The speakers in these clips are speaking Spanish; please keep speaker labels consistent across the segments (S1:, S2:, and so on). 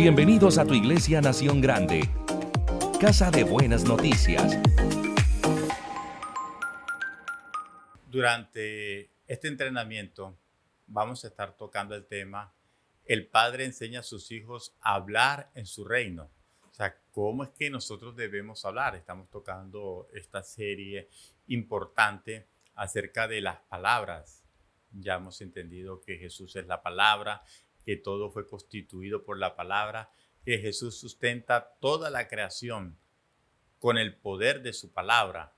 S1: Bienvenidos a tu iglesia Nación Grande, casa de buenas noticias.
S2: Durante este entrenamiento vamos a estar tocando el tema el padre enseña a sus hijos a hablar en su reino. O sea, ¿cómo es que nosotros debemos hablar? Estamos tocando esta serie importante acerca de las palabras. Ya hemos entendido que Jesús es la palabra, que todo fue constituido por la palabra, que Jesús sustenta toda la creación con el poder de su palabra.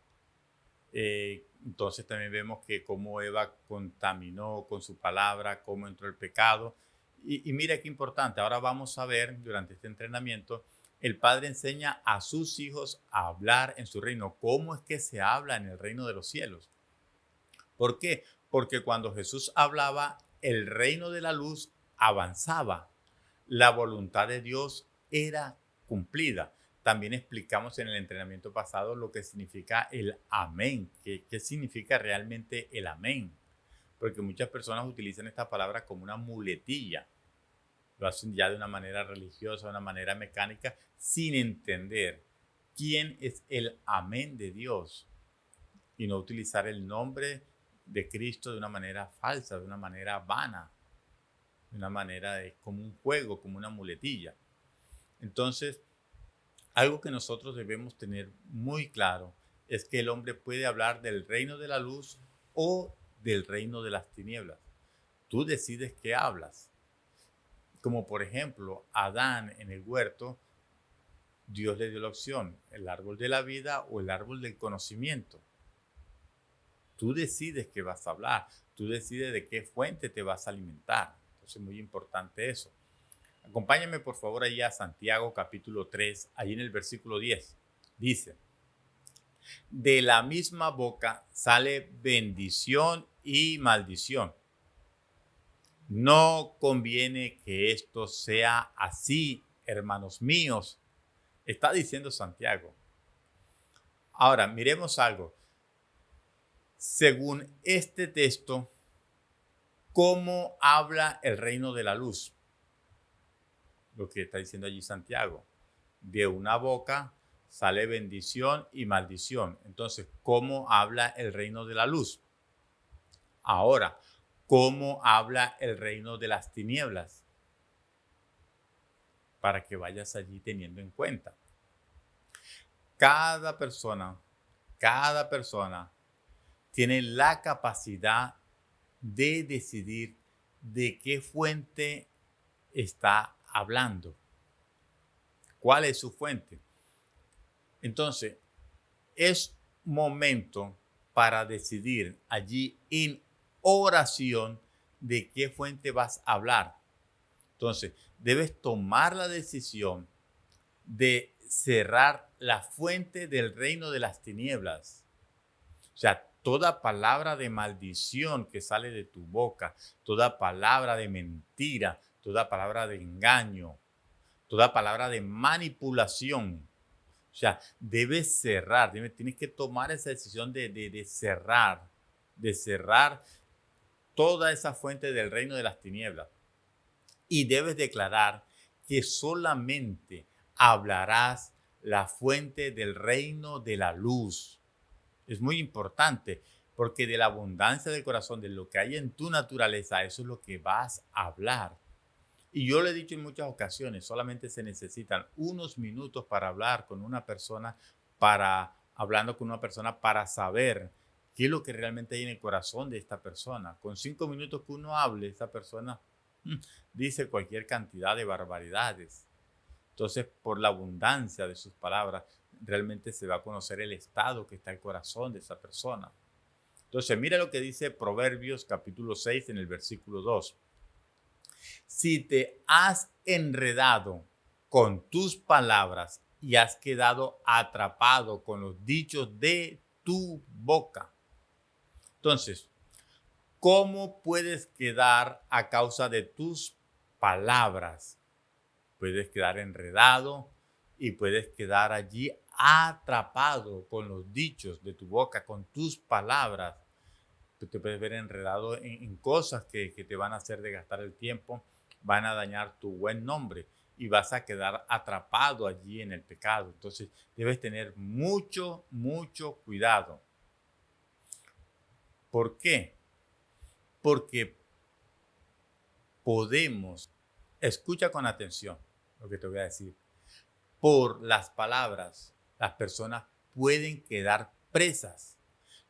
S2: Entonces también vemos que cómo Eva contaminó con su palabra, cómo entró el pecado. Y mira qué importante, ahora vamos a ver durante este entrenamiento, el Padre enseña a sus hijos a hablar en su reino. ¿Cómo es que se habla en el reino de los cielos? ¿Por qué? Porque cuando Jesús hablaba, el reino de la luz avanzaba. La voluntad de Dios era cumplida. También explicamos en el entrenamiento pasado lo que significa el amén. ¿Qué significa realmente el amén? Porque muchas personas utilizan esta palabra como una muletilla. Lo hacen ya de una manera religiosa, de una manera mecánica, sin entender quién es el amén de Dios y no utilizar el nombre de Cristo de una manera falsa, de una manera vana, de una manera como un juego, como una muletilla. Entonces, algo que nosotros debemos tener muy claro es que el hombre puede hablar del reino de la luz o del reino de las tinieblas. Tú decides qué hablas. Como por ejemplo, Adán en el huerto, Dios le dio la opción, el árbol de la vida o el árbol del conocimiento. Tú decides qué vas a hablar, tú decides de qué fuente te vas a alimentar. Entonces es muy importante eso. Acompáñame por favor allá a Santiago capítulo 3, ahí en el versículo 10. Dice, de la misma boca sale bendición y maldición. No conviene que esto sea así, hermanos míos, está diciendo Santiago. Ahora, miremos algo. Según este texto, ¿cómo habla el reino de la luz? Lo que está diciendo allí Santiago. De una boca sale bendición y maldición. Entonces, ¿cómo habla el reino de la luz? Ahora, ¿cómo habla el reino de las tinieblas? Para que vayas allí teniendo en cuenta. Cada persona tiene la capacidad de decidir de qué fuente está hablando. ¿Cuál es su fuente? Entonces, es momento para decidir allí en oración de qué fuente vas a hablar. Entonces, debes tomar la decisión de cerrar la fuente del reino de las tinieblas. O sea, toda palabra de maldición que sale de tu boca, toda palabra de mentira, toda palabra de engaño, toda palabra de manipulación. O sea, debes cerrar, tienes que tomar esa decisión de cerrar toda esa fuente del reino de las tinieblas. Y debes declarar que solamente hablarás la fuente del reino de la luz. Es muy importante porque de la abundancia del corazón, de lo que hay en tu naturaleza, eso es lo que vas a hablar. Y yo lo he dicho en muchas ocasiones, solamente se necesitan unos minutos para hablar con una persona, hablando con una persona para saber qué es lo que realmente hay en el corazón de esta persona. Con 5 minutos que uno hable, esta persona dice cualquier cantidad de barbaridades. Entonces, por la abundancia de sus palabras, realmente se va a conocer el estado que está el corazón de esa persona. Entonces, mira lo que dice Proverbios capítulo 6 en el versículo 2. Si te has enredado con tus palabras y has quedado atrapado con los dichos de tu boca. Entonces, ¿cómo puedes quedar a causa de tus palabras? Puedes quedar enredado y puedes quedar allí atrapado con los dichos de tu boca, con tus palabras. Tú te puedes ver enredado en cosas que te van a hacer desgastar el tiempo, van a dañar tu buen nombre. y vas a quedar atrapado allí en el pecado. Entonces debes tener mucho, mucho cuidado. ¿Por qué? Porque podemos, escucha con atención lo que te voy a decir, por las palabras las personas pueden quedar presas,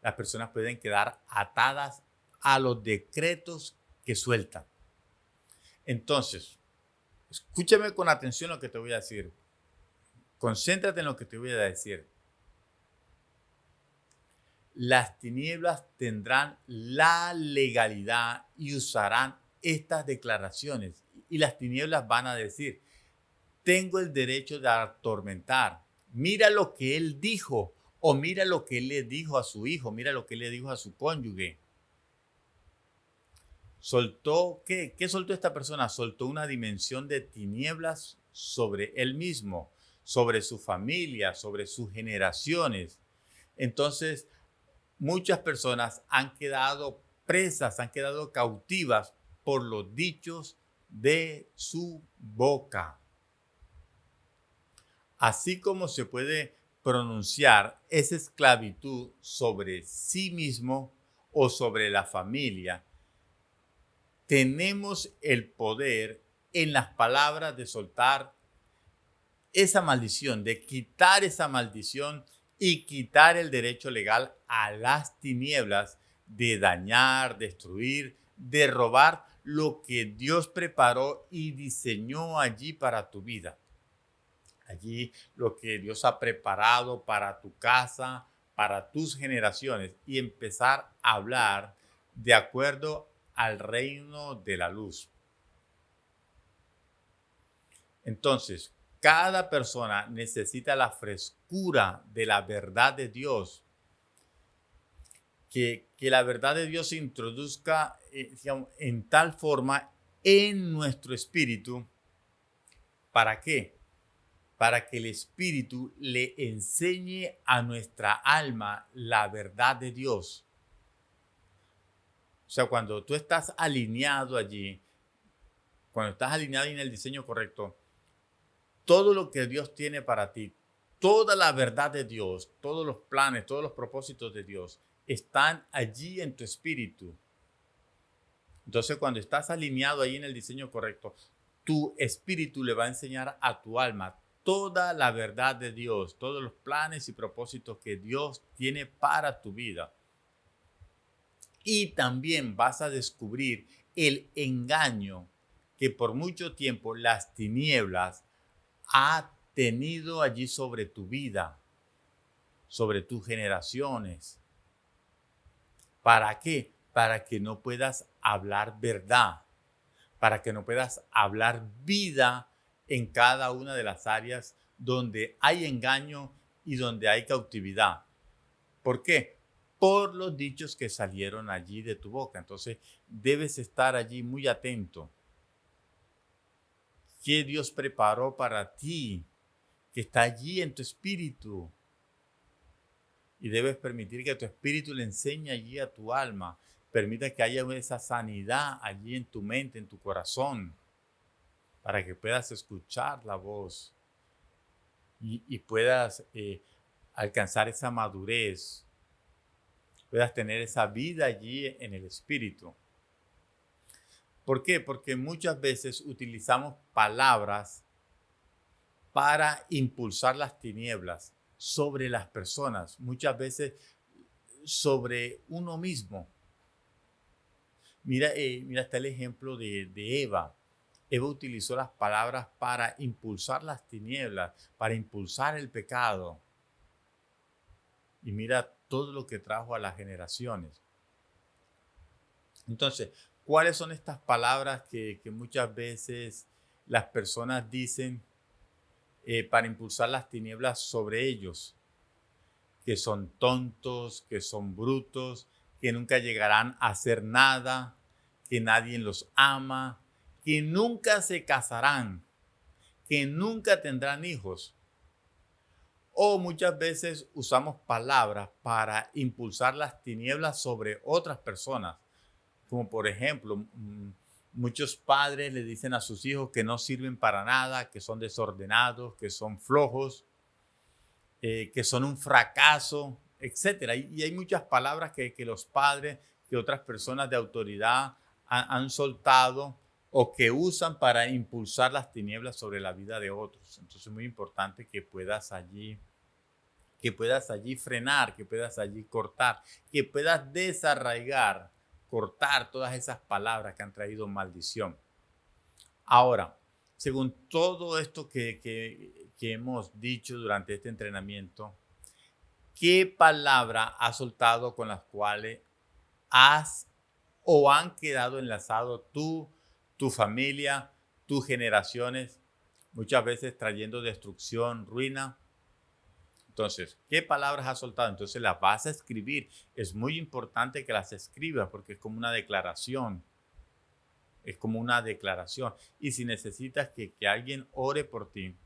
S2: las personas pueden quedar atadas a los decretos que sueltan. Entonces, escúchame con atención lo que te voy a decir. Concéntrate en lo que te voy a decir. Las tinieblas tendrán la legalidad y usarán estas declaraciones. Y las tinieblas van a decir, tengo el derecho de atormentar. Mira lo que él dijo, o mira lo que él le dijo a su hijo, mira lo que él le dijo a su cónyuge. Soltó, ¿qué soltó esta persona? Soltó una dimensión de tinieblas sobre él mismo, sobre su familia, sobre sus generaciones. Entonces, muchas personas han quedado presas, han quedado cautivas por los dichos de su boca. Así como se puede pronunciar esa esclavitud sobre sí mismo o sobre la familia, tenemos el poder en las palabras de soltar esa maldición, de quitar esa maldición y quitar el derecho legal a las tinieblas de dañar, destruir, de robar lo que Dios preparó y diseñó allí para tu vida. Allí lo que Dios ha preparado para tu casa, para tus generaciones, y empezar a hablar de acuerdo al reino de la luz. Entonces, cada persona necesita la frescura de la verdad de Dios. Que la verdad de Dios se introduzca digamos, en tal forma en nuestro espíritu. ¿Para qué? Para que el espíritu le enseñe a nuestra alma la verdad de Dios. O sea, cuando tú estás alineado allí, cuando estás alineado en el diseño correcto, todo lo que Dios tiene para ti, toda la verdad de Dios, todos los planes, todos los propósitos de Dios están allí en tu espíritu. Entonces, cuando estás alineado ahí en el diseño correcto, tu espíritu le va a enseñar a tu alma toda la verdad de Dios, todos los planes y propósitos que Dios tiene para tu vida. Y también vas a descubrir el engaño que por mucho tiempo las tinieblas ha tenido allí sobre tu vida, sobre tus generaciones. ¿Para qué? Para que no puedas hablar verdad, para que no puedas hablar vida en cada una de las áreas donde hay engaño y donde hay cautividad. ¿Por qué? Por los dichos que salieron allí de tu boca. Entonces, debes estar allí muy atento. ¿Qué Dios preparó para ti? Que está allí en tu espíritu. Y debes permitir que tu espíritu le enseñe allí a tu alma. Permita que haya esa sanidad allí en tu mente, en tu corazón, para que puedas escuchar la voz y puedas alcanzar esa madurez, puedas tener esa vida allí en el espíritu. ¿Por qué? Porque muchas veces utilizamos palabras para impulsar las tinieblas sobre las personas, muchas veces sobre uno mismo. Mira, está el ejemplo de Eva. Eva utilizó las palabras para impulsar las tinieblas, para impulsar el pecado. Y mira todo lo que trajo a las generaciones. Entonces, ¿cuáles son estas palabras que muchas veces las personas dicen para impulsar las tinieblas sobre ellos? Que son tontos, que son brutos, que nunca llegarán a hacer nada, que nadie los ama, que nunca se casarán, que nunca tendrán hijos. O muchas veces usamos palabras para impulsar las tinieblas sobre otras personas, como por ejemplo, Muchos padres le dicen a sus hijos que no sirven para nada, que son desordenados, que son flojos, que son un fracaso, etcétera. Y hay muchas palabras que los padres, que otras personas de autoridad han soltado o que usan para impulsar las tinieblas sobre la vida de otros. Entonces es muy importante que puedas allí frenar, que puedas allí cortar, que puedas desarraigar, cortar todas esas palabras que han traído maldición. Ahora, según todo esto que hemos dicho durante este entrenamiento, ¿qué palabra has soltado con las cuales has o han quedado enlazados tú, tu familia, tus generaciones, muchas veces trayendo destrucción, ruina? Entonces, ¿qué palabras has soltado? Entonces las vas a escribir. Es muy importante que las escribas porque es como una declaración. Es como una declaración. Y si necesitas que alguien ore por ti,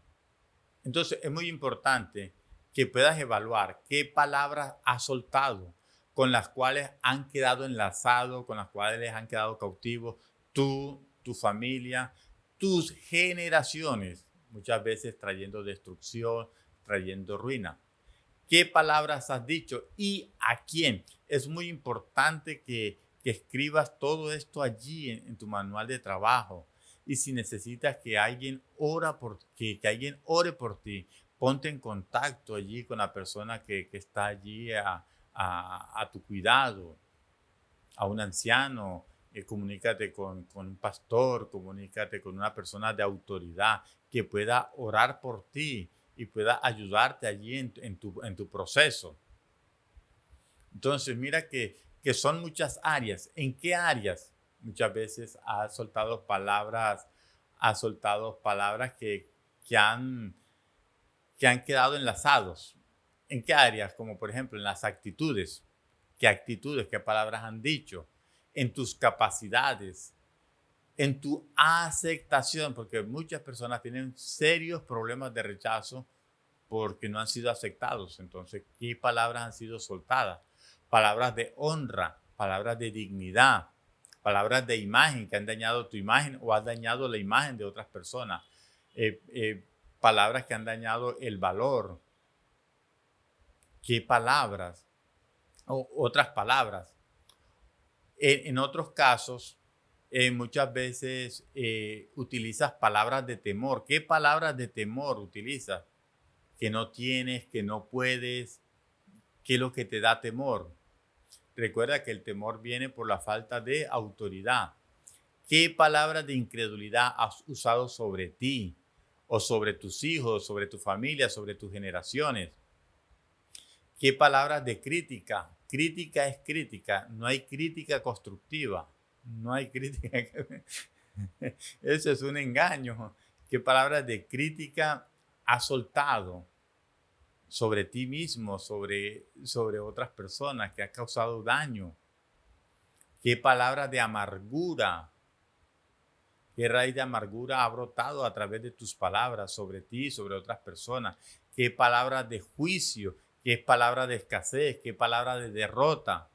S2: entonces es muy importante que puedas evaluar qué palabras has soltado, con las cuales han quedado enlazados, con las cuales han quedado cautivos tú, tu familia, tus generaciones, muchas veces trayendo destrucción, trayendo ruina. ¿Qué palabras has dicho y a quién? Es muy importante que escribas todo esto allí en tu manual de trabajo. Y si necesitas que alguien que alguien ore por ti, ponte en contacto allí con la persona que está allí a tu cuidado, a un anciano. Comunícate con un pastor, comunícate con una persona de autoridad que pueda orar por ti y pueda ayudarte allí en tu proceso. Entonces, mira que son muchas áreas. ¿En qué áreas? Muchas veces has soltado palabras que han, que han quedado enlazados. ¿En qué áreas? Como por ejemplo en las actitudes. ¿Qué actitudes, qué palabras han dicho? En tus capacidades, en tu aceptación, porque muchas personas tienen serios problemas de rechazo porque no han sido aceptados. Entonces, ¿qué palabras han sido soltadas? Palabras de honra, palabras de dignidad, palabras de imagen que han dañado tu imagen o han dañado la imagen de otras personas. Palabras que han dañado el valor. ¿Qué palabras? O otras palabras. En otros casos, muchas veces utilizas palabras de temor. ¿Qué palabras de temor utilizas? Que no tienes, que no puedes, ¿qué es lo que te da temor? Recuerda que el temor viene por la falta de autoridad. ¿Qué palabras de incredulidad has usado sobre ti o sobre tus hijos, sobre tu familia, sobre tus generaciones? ¿Qué palabras de crítica? Crítica es crítica, no hay crítica constructiva, no hay crítica. Eso es un engaño. ¿Qué palabras de crítica has soltado sobre ti mismo, sobre otras personas, que has causado daño? ¿Qué palabras de amargura? ¿Qué raíz de amargura ha brotado a través de tus palabras sobre ti, sobre otras personas? ¿Qué palabras de juicio? ¿Qué palabras de escasez? ¿Qué palabras de derrota?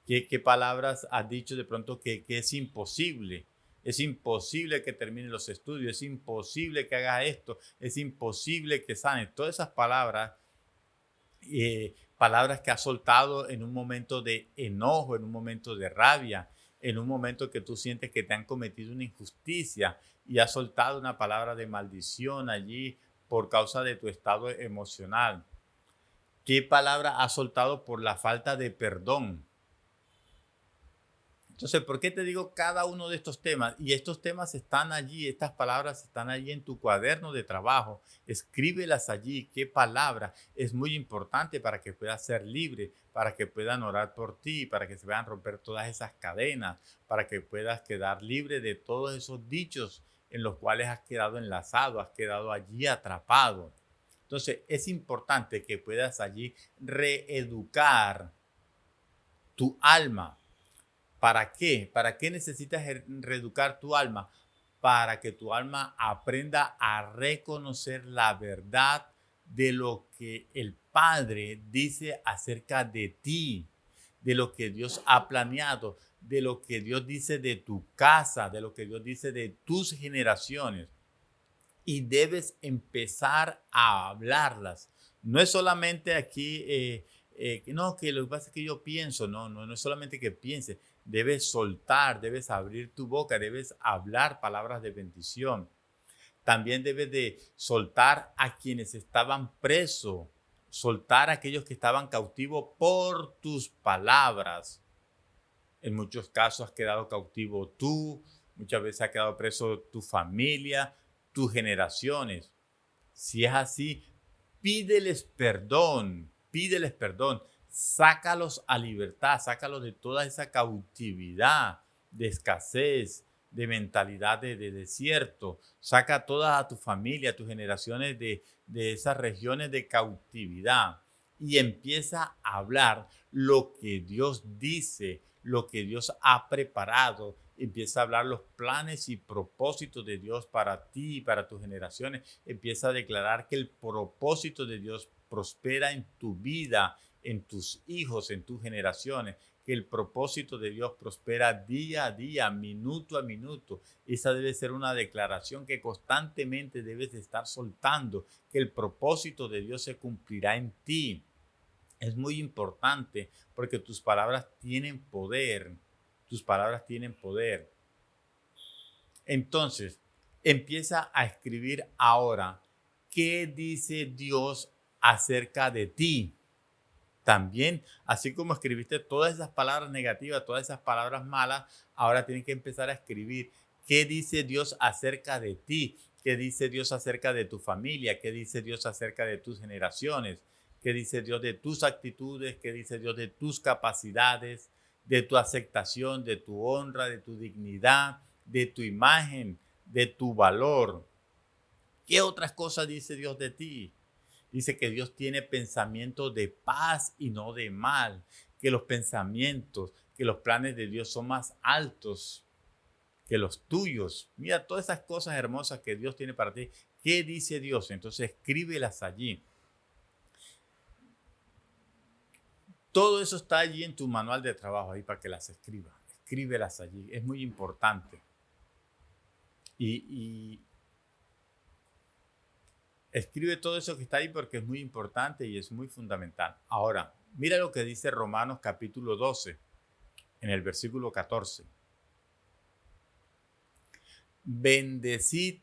S2: ¿Qué palabras has dicho de pronto que es imposible? Es imposible que termine los estudios, es imposible que haga esto, es imposible que sane. Todas esas palabras, palabras que has soltado en un momento de enojo, en un momento de rabia, en un momento que tú sientes que te han cometido una injusticia y has soltado una palabra de maldición allí por causa de tu estado emocional. ¿Qué palabra has soltado por la falta de perdón? Entonces, ¿por qué te digo cada uno de estos temas? Y estos temas están allí, estas palabras están allí en tu cuaderno de trabajo. Escríbelas allí. ¿Qué palabra? Es muy importante para que puedas ser libre, para que puedan orar por ti, para que se puedan romper todas esas cadenas, para que puedas quedar libre de todos esos dichos en los cuales has quedado enlazado, has quedado allí atrapado. Entonces, es importante que puedas allí reeducar tu alma. ¿Para qué? ¿Para qué necesitas reeducar tu alma? Para que tu alma aprenda a reconocer la verdad de lo que el Padre dice acerca de ti, de lo que Dios ha planeado, de lo que Dios dice de tu casa, de lo que Dios dice de tus generaciones. Y debes empezar a hablarlas. No es solamente aquí, no, que lo que pasa es que yo pienso, no es solamente que pienses, debes soltar, debes abrir tu boca, debes hablar palabras de bendición. También debes de soltar a quienes estaban presos, soltar a aquellos que estaban cautivos por tus palabras. En muchos casos has quedado cautivo tú, muchas veces ha quedado preso tu familia, tus generaciones. Si es así, pídeles perdón, sácalos a libertad, sácalos de toda esa cautividad, de escasez, de mentalidad de desierto. Saca a toda tu familia, a tus generaciones de esas regiones de cautividad y empieza a hablar lo que Dios dice, lo que Dios ha preparado. Empieza a hablar los planes y propósitos de Dios para ti y para tus generaciones. Empieza a declarar que el propósito de Dios prospera en tu vida, en tus hijos, en tus generaciones. Que el propósito de Dios prospera día a día, minuto a minuto. Esa debe ser una declaración que constantemente debes de estar soltando, que el propósito de Dios se cumplirá en ti. Es muy importante porque tus palabras tienen poder. Tus palabras tienen poder. Entonces, empieza a escribir ahora qué dice Dios acerca de ti. También, así como escribiste todas esas palabras negativas, todas esas palabras malas, ahora tienes que empezar a escribir qué dice Dios acerca de ti, qué dice Dios acerca de tu familia, qué dice Dios acerca de tus generaciones, qué dice Dios de tus actitudes, qué dice Dios de tus capacidades, de tu aceptación, de tu honra, de tu dignidad, de tu imagen, de tu valor. ¿Qué otras cosas dice Dios de ti? Dice que Dios tiene pensamientos de paz y no de mal, que los pensamientos, que los planes de Dios son más altos que los tuyos. Mira todas esas cosas hermosas que Dios tiene para ti. ¿Qué dice Dios? Entonces escríbelas allí. Todo eso está allí en tu manual de trabajo, ahí para que las escribas. Escríbelas allí, es muy importante. Y escribe todo eso que está ahí porque es muy importante y es muy fundamental. Ahora, mira lo que dice Romanos capítulo 12, en el versículo 14. Bendecid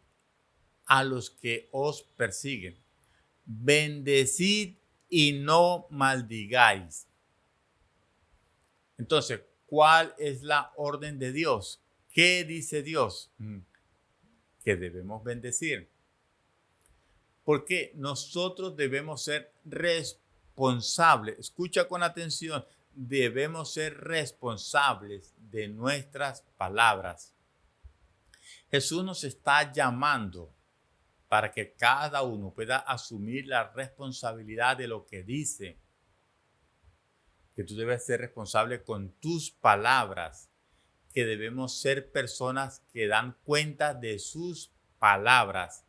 S2: a los que os persiguen. Bendecid y no maldigáis. Entonces, ¿cuál es la orden de Dios? ¿Qué dice Dios? Que debemos bendecir. Porque nosotros debemos ser responsables. Escucha con atención. Debemos ser responsables de nuestras palabras. Jesús nos está llamando para que cada uno pueda asumir la responsabilidad de lo que dice. Que tú debes ser responsable con tus palabras. Que debemos ser personas que dan cuenta de sus palabras.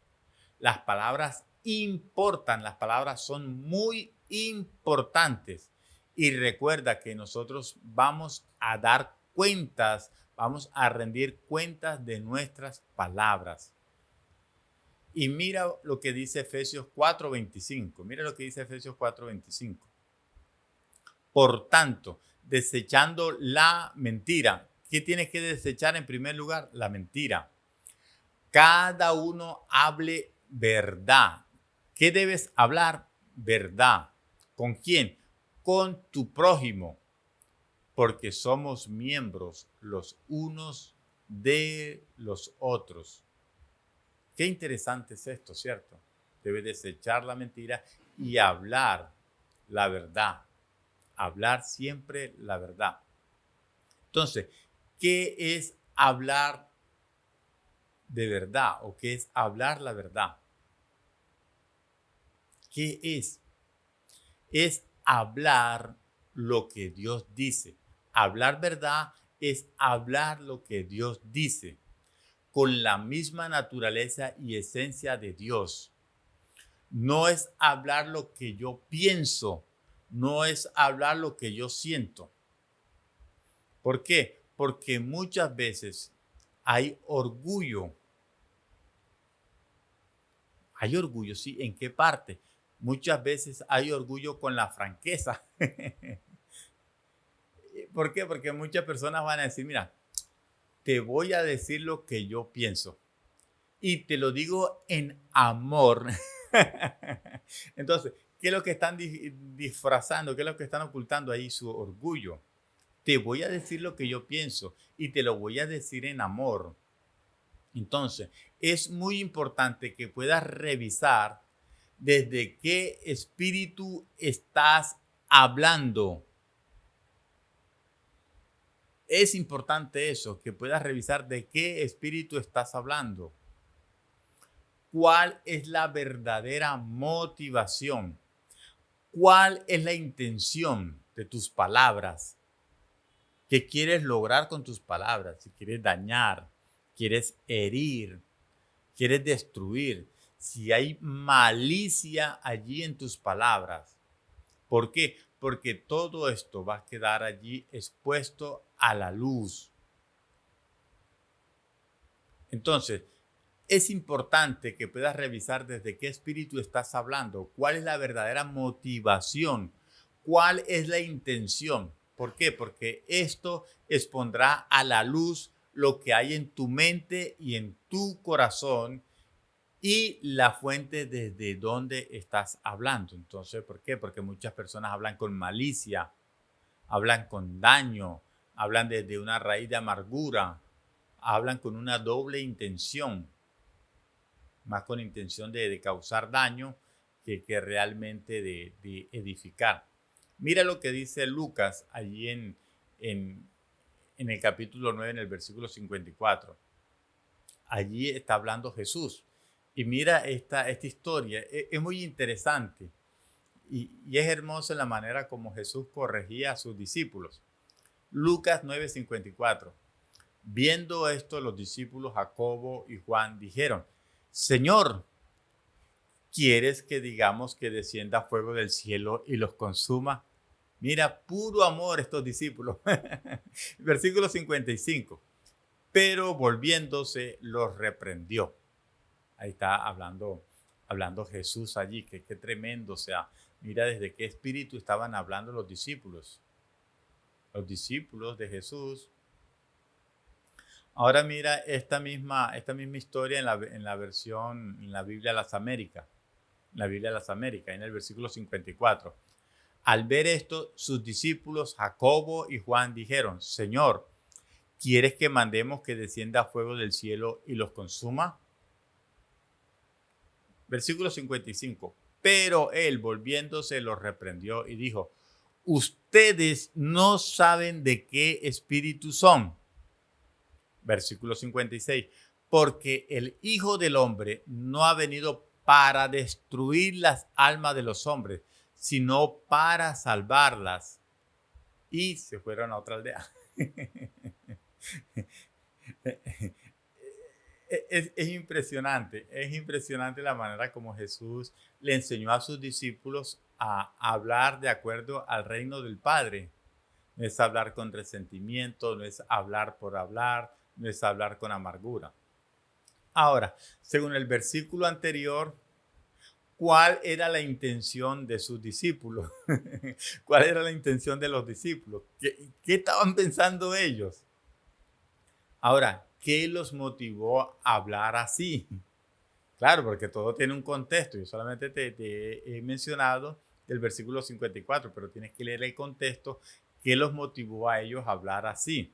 S2: Las palabras importan, las palabras son muy importantes. Y recuerda que nosotros vamos a dar cuentas, vamos a rendir cuentas de nuestras palabras. Y mira lo que dice Efesios 4:25. Mira lo que dice Efesios 4:25. Por tanto, desechando la mentira. ¿Qué tienes que desechar en primer lugar? La mentira. Cada uno hable verdad. ¿Qué debes hablar? Verdad. ¿Con quién? Con tu prójimo. Porque somos miembros los unos de los otros. Qué interesante es esto, ¿cierto? Debes desechar la mentira y hablar la verdad. Hablar siempre la verdad. Entonces, ¿qué es hablar de verdad o qué es hablar la verdad? ¿Qué es? Es hablar lo que Dios dice. Hablar verdad es hablar lo que Dios dice con la misma naturaleza y esencia de Dios. No es hablar lo que yo pienso, no es hablar lo que yo siento. ¿Por qué? Porque muchas veces hay orgullo. Hay orgullo, sí. ¿En qué parte? Muchas veces hay orgullo con la franqueza. ¿Por qué? Porque muchas personas van a decir, mira, te voy a decir lo que yo pienso y te lo digo en amor. Entonces, ¿qué es lo que están disfrazando? ¿Qué es lo que están ocultando ahí? Su orgullo. Te voy a decir lo que yo pienso y te lo voy a decir en amor. Entonces, es muy importante que puedas revisar desde qué espíritu estás hablando. Es importante eso, que puedas revisar de qué espíritu estás hablando. ¿Cuál es la verdadera motivación? ¿Cuál es la intención de tus palabras? ¿Qué quieres lograr con tus palabras? Si quieres dañar, quieres herir, quieres destruir. Si hay malicia allí en tus palabras. ¿Por qué? Porque todo esto va a quedar allí expuesto a la luz. Entonces, es importante que puedas revisar desde qué espíritu estás hablando, cuál es la verdadera motivación, cuál es la intención. ¿Por qué? Porque esto expondrá a la luz lo que hay en tu mente y en tu corazón y la fuente desde donde estás hablando. Entonces, ¿por qué? Porque muchas personas hablan con malicia, hablan con daño, hablan desde una raíz de amargura, hablan con una doble intención, más con intención de causar daño que realmente de edificar. Mira lo que dice Lucas allí en el capítulo 9, en el versículo 54. Allí está hablando Jesús. Y mira esta historia, es muy interesante y es hermosa la manera como Jesús corregía a sus discípulos. Lucas 9:54. Viendo esto, los discípulos Jacobo y Juan dijeron, Señor, ¿quieres que digamos que descienda fuego del cielo y los consuma? Mira, puro amor estos discípulos. Versículo 55. Pero volviéndose, los reprendió. Ahí está hablando Jesús allí, que qué tremendo. O sea, mira desde qué espíritu estaban hablando los discípulos. Los discípulos de Jesús. Ahora mira esta misma historia en la versión, en la Biblia de las Américas. La Biblia de las Américas, en el versículo 54. Al ver esto, sus discípulos Jacobo y Juan dijeron, Señor, ¿quieres que mandemos que descienda fuego del cielo y los consuma? Versículo 55. Pero él, volviéndose, los reprendió y dijo, ustedes no saben de qué espíritu son. Versículo 56. Porque el Hijo del Hombre no ha venido para destruir las almas de los hombres, sino para salvarlas. Y se fueron a otra aldea. Es impresionante la manera como Jesús le enseñó a sus discípulos a hablar de acuerdo al reino del Padre. No es hablar con resentimiento, no es hablar por hablar, no es hablar con amargura. Ahora, según el versículo anterior, ¿cuál era la intención de sus discípulos? ¿Cuál era la intención de los discípulos? ¿Qué estaban pensando ellos? Ahora, ¿qué los motivó a hablar así? Claro, porque todo tiene un contexto. Yo solamente te he mencionado el versículo 54, pero tienes que leer el contexto. ¿Qué los motivó a ellos a hablar así?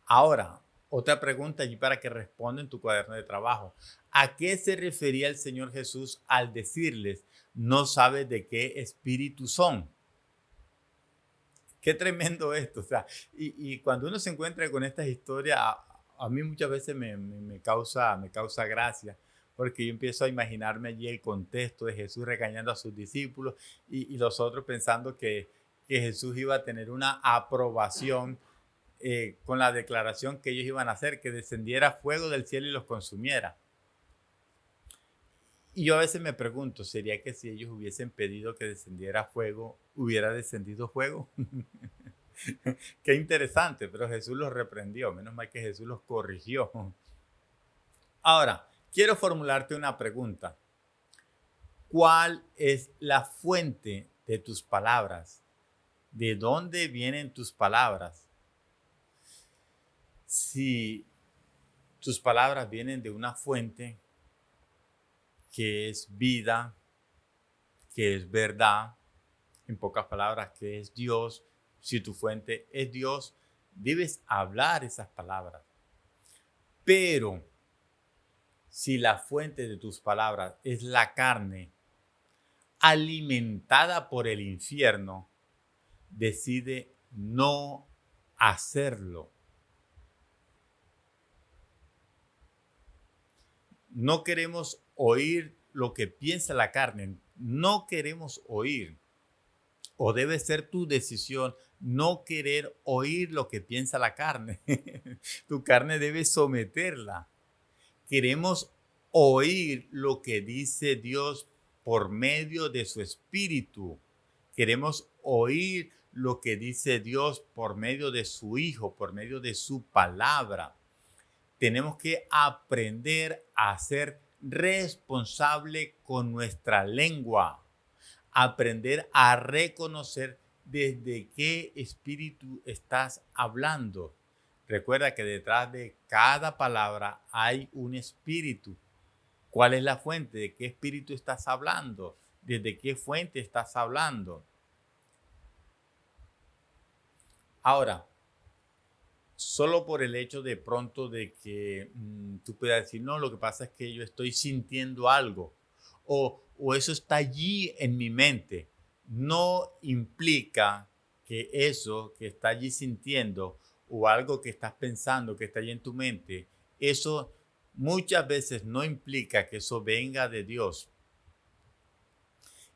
S2: Ahora, otra pregunta allí para que responda en tu cuaderno de trabajo. ¿A qué se refería el Señor Jesús al decirles, no sabes de qué espíritu son? Qué tremendo esto. O sea, y cuando uno se encuentra con estas historias, a mí muchas veces me causa gracia, porque yo empiezo a imaginarme allí el contexto de Jesús regañando a sus discípulos y los otros pensando que Jesús iba a tener una aprobación con la declaración que ellos iban a hacer, que descendiera fuego del cielo y los consumiera. Y yo a veces me pregunto, ¿sería que si ellos hubiesen pedido que descendiera fuego, hubiera descendido fuego? Qué interesante, pero Jesús los reprendió. Menos mal que Jesús los corrigió. Ahora, quiero formularte una pregunta. ¿Cuál es la fuente de tus palabras? ¿De dónde vienen tus palabras? Si tus palabras vienen de una fuente que es vida, que es verdad, en pocas palabras, que es Dios, si tu fuente es Dios, debes hablar esas palabras. Pero si la fuente de tus palabras es la carne, alimentada por el infierno, decide no hacerlo. No queremos oír lo que piensa la carne. No queremos oír. O debe ser tu decisión no querer oír lo que piensa la carne. Tu carne debe someterla. Queremos oír lo que dice Dios por medio de su Espíritu. Queremos oír lo que dice Dios por medio de su Hijo, por medio de su palabra. Tenemos que aprender a ser responsable con nuestra lengua. Aprender a reconocer desde qué espíritu estás hablando. Recuerda que detrás de cada palabra hay un espíritu. ¿Cuál es la fuente? ¿De qué espíritu estás hablando? ¿Desde qué fuente estás hablando? Ahora, solo por el hecho de pronto de que tú puedas decir, no, lo que pasa es que yo estoy sintiendo algo o eso está allí en mi mente, no implica que eso que está allí sintiendo o algo que estás pensando que está allí en tu mente, eso muchas veces no implica que eso venga de Dios.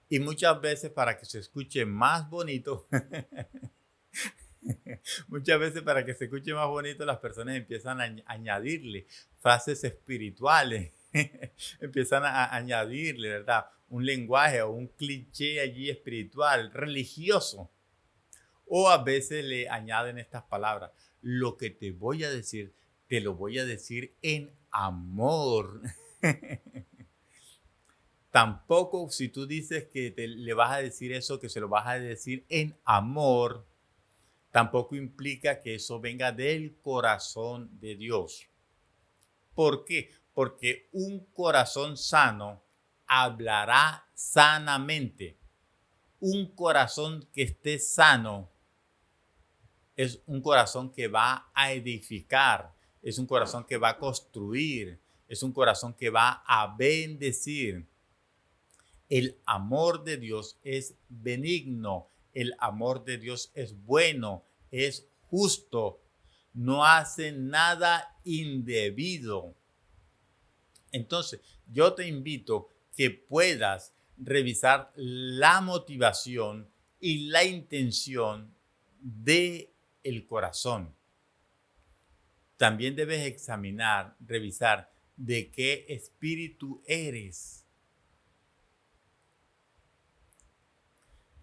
S2: Y muchas veces para que se escuche más bonito, muchas veces para que se escuche más bonito, las personas empiezan a añadirle frases espirituales, empiezan a añadirle, ¿verdad? Un lenguaje o un cliché allí espiritual, religioso. O a veces le añaden estas palabras. Lo que te voy a decir, te lo voy a decir en amor. Tampoco si tú dices que le vas a decir eso, que se lo vas a decir en amor, tampoco implica que eso venga del corazón de Dios. ¿Por qué? Porque un corazón sano hablará sanamente. Un corazón que esté sano es un corazón que va a edificar, es un corazón que va a construir, es un corazón que va a bendecir. El amor de Dios es benigno, el amor de Dios es bueno, es justo, no hace nada indebido. Entonces, yo te invito que puedas revisar la motivación y la intención del corazón. También debes examinar, revisar de qué espíritu eres.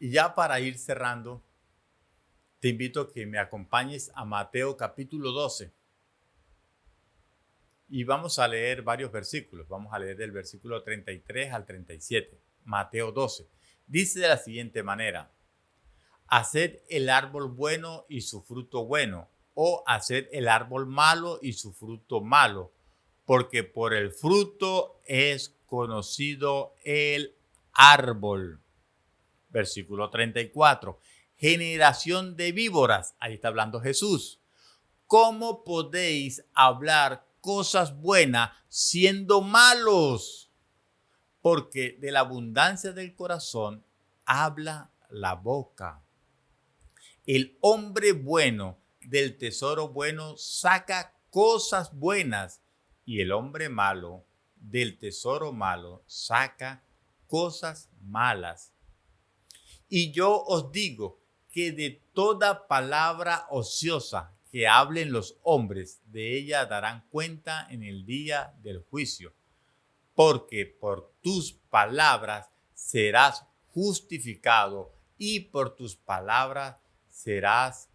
S2: Y ya para ir cerrando, te invito a que me acompañes a Mateo capítulo 12. Y vamos a leer varios versículos. Vamos a leer del versículo 33 al 37. Mateo 12. Dice de la siguiente manera: haced el árbol bueno y su fruto bueno, o haced el árbol malo y su fruto malo, porque por el fruto es conocido el árbol. Versículo 34. Generación de víboras. Ahí está hablando Jesús. ¿Cómo podéis hablar cosas buenas siendo malos? Porque de la abundancia del corazón habla la boca. El hombre bueno del tesoro bueno saca cosas buenas, y el hombre malo del tesoro malo saca cosas malas. Y yo os digo que de toda palabra ociosa que hablen los hombres, de ella darán cuenta en el día del juicio. Porque por tus palabras serás justificado y por tus palabras serás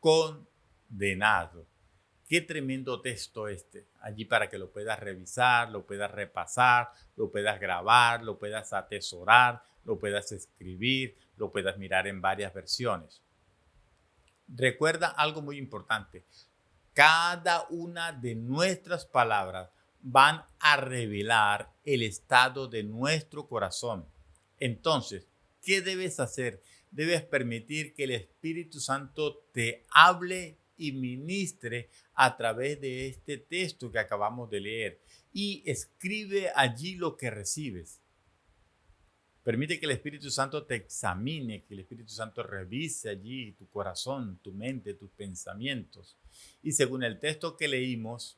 S2: condenado. Qué tremendo texto este. Allí para que lo puedas revisar, lo puedas repasar, lo puedas grabar, lo puedas atesorar, lo puedas escribir, lo puedas mirar en varias versiones. Recuerda algo muy importante. Cada una de nuestras palabras van a revelar el estado de nuestro corazón. Entonces, ¿qué debes hacer? Debes permitir que el Espíritu Santo te hable y ministre a través de este texto que acabamos de leer. Y escribe allí lo que recibes. Permite que el Espíritu Santo te examine, que el Espíritu Santo revise allí tu corazón, tu mente, tus pensamientos. Y según el texto que leímos,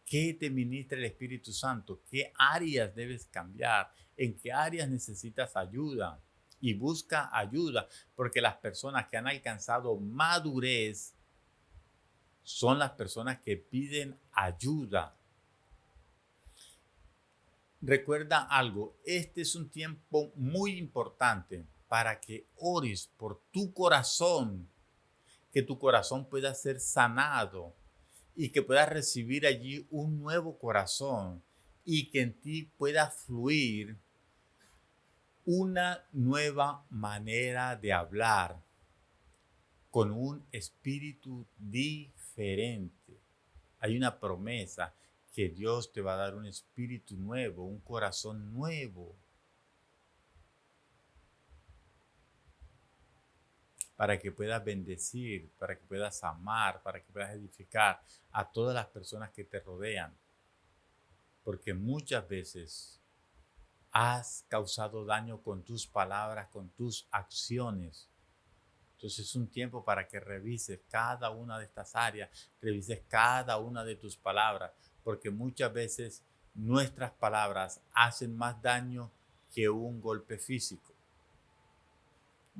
S2: ¿qué te ministra el Espíritu Santo? ¿Qué áreas debes cambiar? ¿En qué áreas necesitas ayuda? Y busca ayuda, porque las personas que han alcanzado madurez son las personas que piden ayuda. Recuerda algo, este es un tiempo muy importante para que ores por tu corazón, que tu corazón pueda ser sanado y que puedas recibir allí un nuevo corazón y que en ti pueda fluir una nueva manera de hablar con un espíritu diferente. Hay una promesa que Dios te va a dar un espíritu nuevo, un corazón nuevo, para que puedas bendecir, para que puedas amar, para que puedas edificar a todas las personas que te rodean. Porque muchas veces has causado daño con tus palabras, con tus acciones. Entonces es un tiempo para que revises cada una de estas áreas, revises cada una de tus palabras, porque muchas veces nuestras palabras hacen más daño que un golpe físico.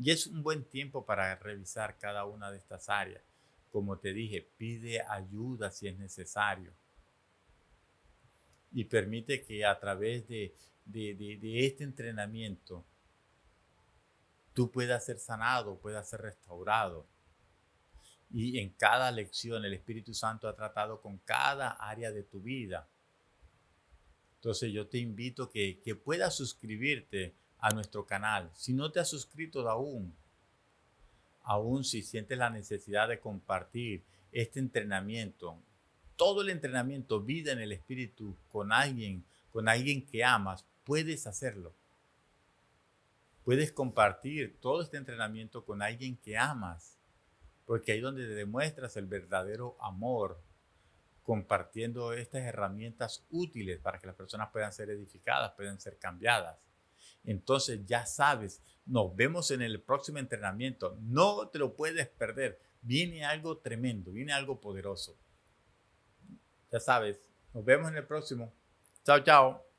S2: Y es un buen tiempo para revisar cada una de estas áreas. Como te dije, pide ayuda si es necesario. Y permite que a través de este entrenamiento tú puedas ser sanado, puedas ser restaurado. Y en cada lección el Espíritu Santo ha tratado con cada área de tu vida. Entonces yo te invito que puedas suscribirte a nuestro canal. Si no te has suscrito aún si sientes la necesidad de compartir este entrenamiento, todo el entrenamiento, vida en el Espíritu, con alguien que amas, puedes hacerlo. Puedes compartir todo este entrenamiento con alguien que amas, porque ahí es donde te demuestras el verdadero amor, compartiendo estas herramientas útiles para que las personas puedan ser edificadas, puedan ser cambiadas. Entonces ya sabes, nos vemos en el próximo entrenamiento. No te lo puedes perder. Viene algo tremendo, viene algo poderoso. Ya sabes, nos vemos en el próximo. Chao, chao.